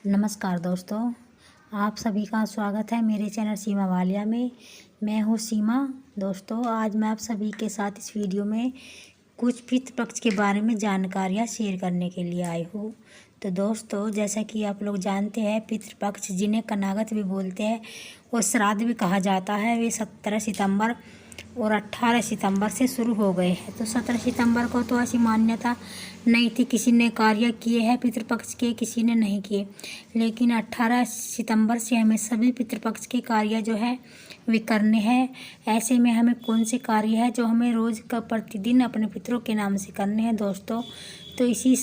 नमस्कार दोस्तों, आप सभी का स्वागत है मेरे चैनल सीमा वालिया में। मैं हूँ सीमा। दोस्तों, आज मैं आप सभी के साथ इस वीडियो में कुछ पितृपक्ष के बारे में जानकारियाँ शेयर करने के लिए आई हूँ। तो दोस्तों, जैसा कि आप लोग जानते हैं, पितृपक्ष जिन्हें कनागत भी बोलते हैं और श्राद्ध भी कहा जाता है, वे 17 सितंबर और 18 सितंबर से शुरू हो गए हैं। तो 17 सितंबर को तो ऐसी मान्यता नहीं थी, किसी ने कार्य किए हैं पितृपक्ष के, किसी ने नहीं किए। लेकिन 18 सितंबर से हमें सभी पितृपक्ष के कार्य जो है वे करने हैं। ऐसे में हमें कौन से कार्य है जो हमें रोज़ का प्रतिदिन अपने पितरों के नाम से करने हैं दोस्तों। तो इसी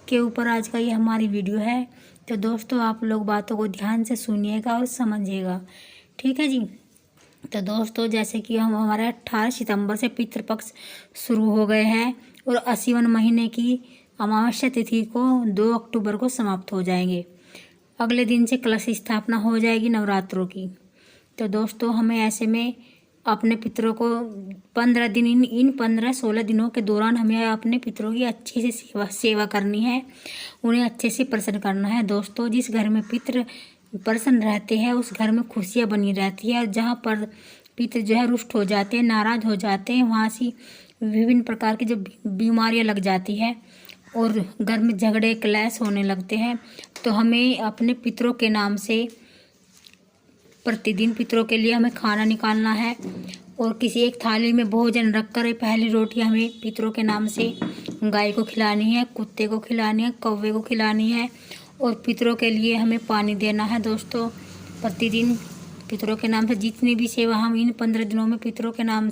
के ऊपर आज का ये हमारी वीडियो है। तो दोस्तों, आप लोग बातों को ध्यान से सुनिएगा और समझिएगा, ठीक है जी। तो दोस्तों, जैसे कि हमारे 18 सितंबर से पितृपक्ष शुरू हो गए हैं और 80वें महीने की अमावस्या तिथि को 2 अक्टूबर को समाप्त हो जाएंगे। अगले दिन से कलश स्थापना हो जाएगी नवरात्रों की। तो दोस्तों, हमें ऐसे में अपने पितरों को 15 दिन इन 15-16 दिनों के दौरान हमें अपने पितरों की अच्छे से सेवा करनी है, उन्हें अच्छे से प्रसन्न करना है। दोस्तों, जिस घर में पितृ प्रसन्न रहते हैं उस घर में खुशियाँ बनी रहती है, और जहाँ पर पितृ जो है रुष्ट हो जाते हैं, नाराज हो जाते हैं, वहाँ से विभिन्न प्रकार की जो बीमारियाँ लग जाती है और घर में झगड़े क्लेश होने लगते हैं। तो हमें अपने पितरों के नाम से प्रतिदिन पितरों के लिए हमें खाना निकालना है और किसी एक थाली में भोजन रखकर पहली रोटी हमें पितरों के नाम से गाय को खिलानी है, कुत्ते को खिलानी है, कौवे को खिलानी है, और पितरों के लिए हमें पानी देना है। दोस्तों, प्रतिदिन पितरों के नाम से जितनी भी सेवा हम इन 15 दिनों में पितरों के नाम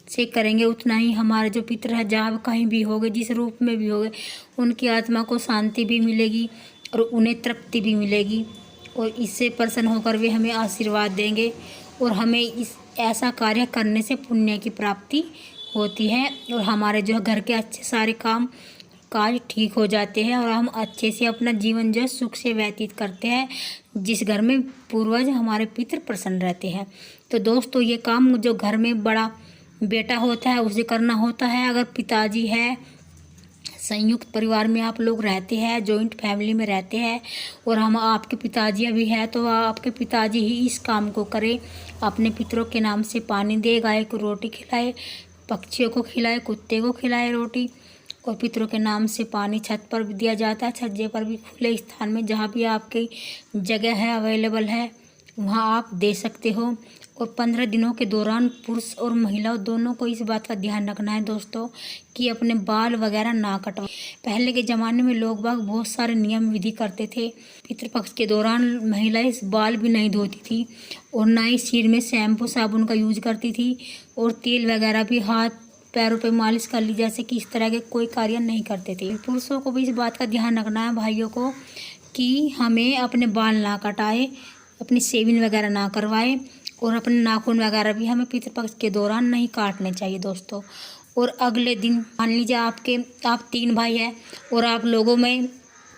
से करेंगे, उतना ही हमारे जो पितर है, जहाँ कहीं भी होंगे, जिस रूप में भी होंगे, उनकी आत्मा को शांति भी मिलेगी और उन्हें तृप्ति भी मिलेगी, और इससे प्रसन्न होकर वे हमें आशीर्वाद देंगे। और हमें इस ऐसा कार्य करने से पुण्य की प्राप्ति होती है और हमारे जो घर के अच्छे सारे काज ठीक हो जाते हैं और हम अच्छे से अपना जीवन जो सुख से व्यतीत करते हैं, जिस घर में पूर्वज हमारे पितृ प्रसन्न रहते हैं। तो दोस्तों, ये काम जो घर में बड़ा बेटा होता है उसे करना होता है। अगर पिताजी है, संयुक्त परिवार में आप लोग रहते हैं, जॉइंट फैमिली में रहते हैं और हम आपके पिताजी भी है, तो आपके पिताजी ही इस काम को करें। अपने पितरों के नाम से पानी दे, गाय को रोटी खिलाए, पक्षियों को खिलाए, कुत्ते को खिलाए रोटी, और पितरों के नाम से पानी छत पर भी दिया जाता है, छज्जे पर भी, खुले स्थान में जहाँ भी आपकी जगह है अवेलेबल है वहाँ आप दे सकते हो। और 15 दिनों के दौरान पुरुष और महिला दोनों को इस बात का ध्यान रखना है दोस्तों कि अपने बाल वगैरह ना कटवाएं। पहले के ज़माने में लोग बाग बहुत सारे नियम विधि करते थे। पितृपक्ष के दौरान महिलाएं बाल भी नहीं धोती थी और ना ही सिर में शैम्पू साबुन का यूज करती थी, और तेल वगैरह भी हाथ पैरों पे मालिश कर ली, जैसे कि इस तरह के कोई कार्य नहीं करते थे। पुरुषों को भी इस बात का ध्यान रखना है, भाइयों को, कि हमें अपने बाल ना कटाए, अपनी शेविंग वगैरह ना करवाए, और अपने नाखून वगैरह भी हमें पितृपक्ष के दौरान नहीं काटने चाहिए दोस्तों। और अगले दिन मान लीजिए आप 3 भाई हैं और आप लोगों में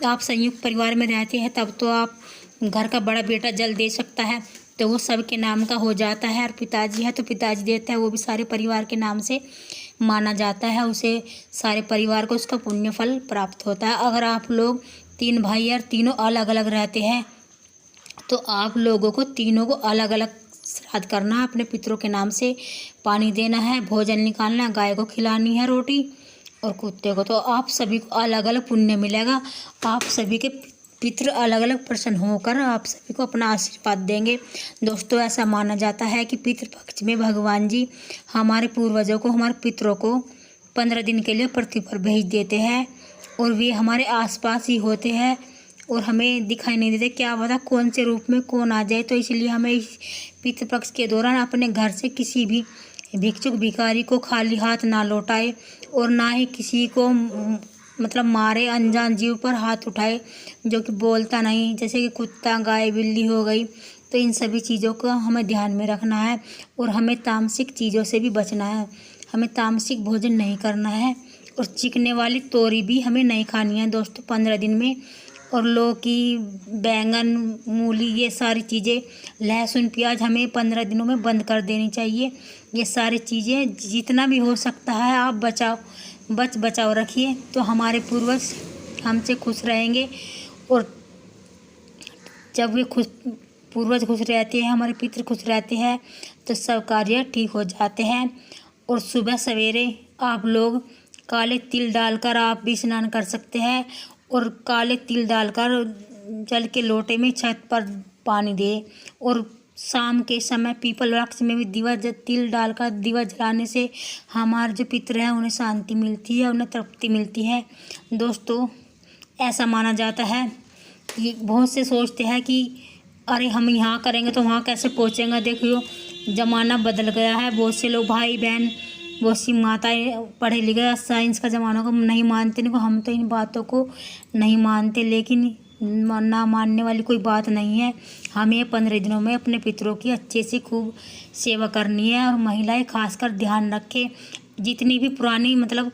आप संयुक्त परिवार में रहते हैं, तब तो आप घर का बड़ा बेटा जल दे सकता है, तो वो सबके नाम का हो जाता है। और पिताजी है तो पिताजी देता है, वो भी सारे परिवार के नाम से माना जाता है, उसे सारे परिवार को उसका पुण्य फल प्राप्त होता है। अगर आप लोग 3 भाई और तीनों अलग अलग रहते हैं तो आप लोगों को तीनों को अलग अलग श्राद्ध करना है, अपने पितरों के नाम से पानी देना है, भोजन निकालना है, गाय को खिलानी है रोटी और कुत्ते को। तो आप सभी को अलग अलग पुण्य मिलेगा, आप सभी के पितृ अलग अलग प्रसन्न होकर आप सभी को अपना आशीर्वाद देंगे। दोस्तों, ऐसा माना जाता है कि पितृपक्ष में भगवान जी हमारे पूर्वजों को, हमारे पितरों को 15 दिन के लिए पृथ्वी पर भेज देते हैं और वे हमारे आसपास ही होते हैं और हमें दिखाई नहीं देते, क्या पता कौन से रूप में कौन आ जाए। तो इसलिए हमें इस पितृपक्ष के दौरान अपने घर से किसी भी भिक्षुक भिखारी को खाली हाथ ना लौटाए और ना ही किसी को मतलब मारे, अनजान जीव पर हाथ उठाए जो कि बोलता नहीं, जैसे कि कुत्ता, गाय, बिल्ली हो गई। तो इन सभी चीज़ों को हमें ध्यान में रखना है और हमें तामसिक चीज़ों से भी बचना है। हमें तामसिक भोजन नहीं करना है और चिकने वाली तोरी भी हमें नहीं खानी है दोस्तों 15 दिन में। और लौकी, बैंगन, मूली, ये सारी चीज़ें, लहसुन, प्याज हमें 15 दिनों में बंद कर देनी चाहिए। ये सारी चीज़ें जितना भी हो सकता है आप बचाव रखिए, तो हमारे पूर्वज हमसे खुश रहेंगे और जब वे खुश, पूर्वज खुश रहते हैं, हमारे पितृ खुश रहते हैं, तो सब कार्य ठीक हो जाते हैं। और सुबह सवेरे आप लोग काले तिल डालकर आप भी स्नान कर सकते हैं। और काले तिल डालकर जल के लोटे में छत पर पानी दे। और शाम के समय पीपल वृक्ष में भी तिल डालकर दीवा जलाने से हमारे जो पितृ हैं उन्हें शांति मिलती है, उन्हें तृप्ति मिलती है। दोस्तों, ऐसा माना जाता है कि बहुत से सोचते हैं कि अरे हम यहाँ करेंगे तो वहाँ कैसे पहुँचेंगे। देखियो, ज़माना बदल गया है। बहुत से लोग, भाई बहन, बहुत सी माताएं पढ़े लिखे, साइंस का ज़माना को नहीं मानते। नहीं, हम तो इन बातों को नहीं मानते, लेकिन ना मानने वाली कोई बात नहीं है। हमें 15 दिनों में अपने पितरों की अच्छे से खूब सेवा करनी है। और महिलाएं खासकर ध्यान रखें, जितनी भी पुरानी मतलब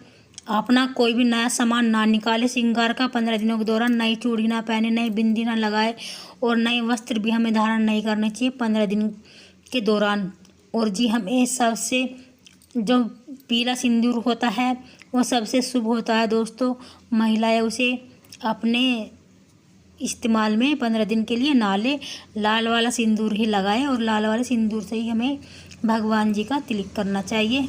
अपना कोई भी नया सामान ना निकाले। श्रृंगार का 15 दिनों के दौरान नई चूड़ी ना पहने, नई बिंदी ना लगाए और नए वस्त्र भी हमें धारण नहीं करने चाहिए 15 दिन के दौरान। और जी, हमें सबसे जो पीला सिंदूर होता है वो सबसे शुभ होता है। दोस्तों, महिलाएं उसे अपने इस्तेमाल में 15 दिन के लिए ना ले, लाल वाला सिंदूर ही लगाएं। और लाल वाले सिंदूर से ही हमें भगवान जी का तिलक करना चाहिए।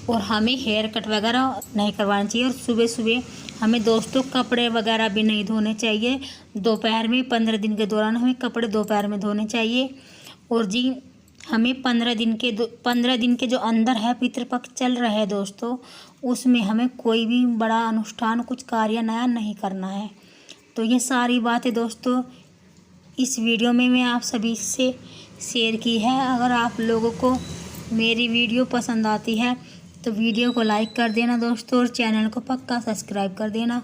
और हमें हेयर कट वगैरह नहीं करवाना चाहिए। और सुबह सुबह हमें दोस्तों कपड़े वगैरह भी नहीं धोने चाहिए। दोपहर में 15 दिन के दौरान हमें कपड़े दोपहर में धोने चाहिए। और जी, हमें 15 दिन के जो अंदर है पितृपक्ष चल रहे हैं दोस्तों, उसमें हमें कोई भी बड़ा अनुष्ठान, कुछ कार्य नया नहीं करना है। तो ये सारी बातें दोस्तों इस वीडियो में मैं आप सभी से शेयर की है। अगर आप लोगों को मेरी वीडियो पसंद आती है तो वीडियो को लाइक कर देना दोस्तों, और चैनल को पक्का सब्सक्राइब कर देना।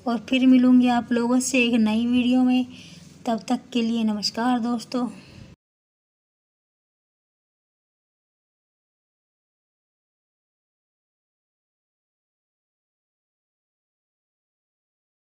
और फिर मिलूँगी आप लोगों से एक नई वीडियो में। तब तक के लिए नमस्कार दोस्तों।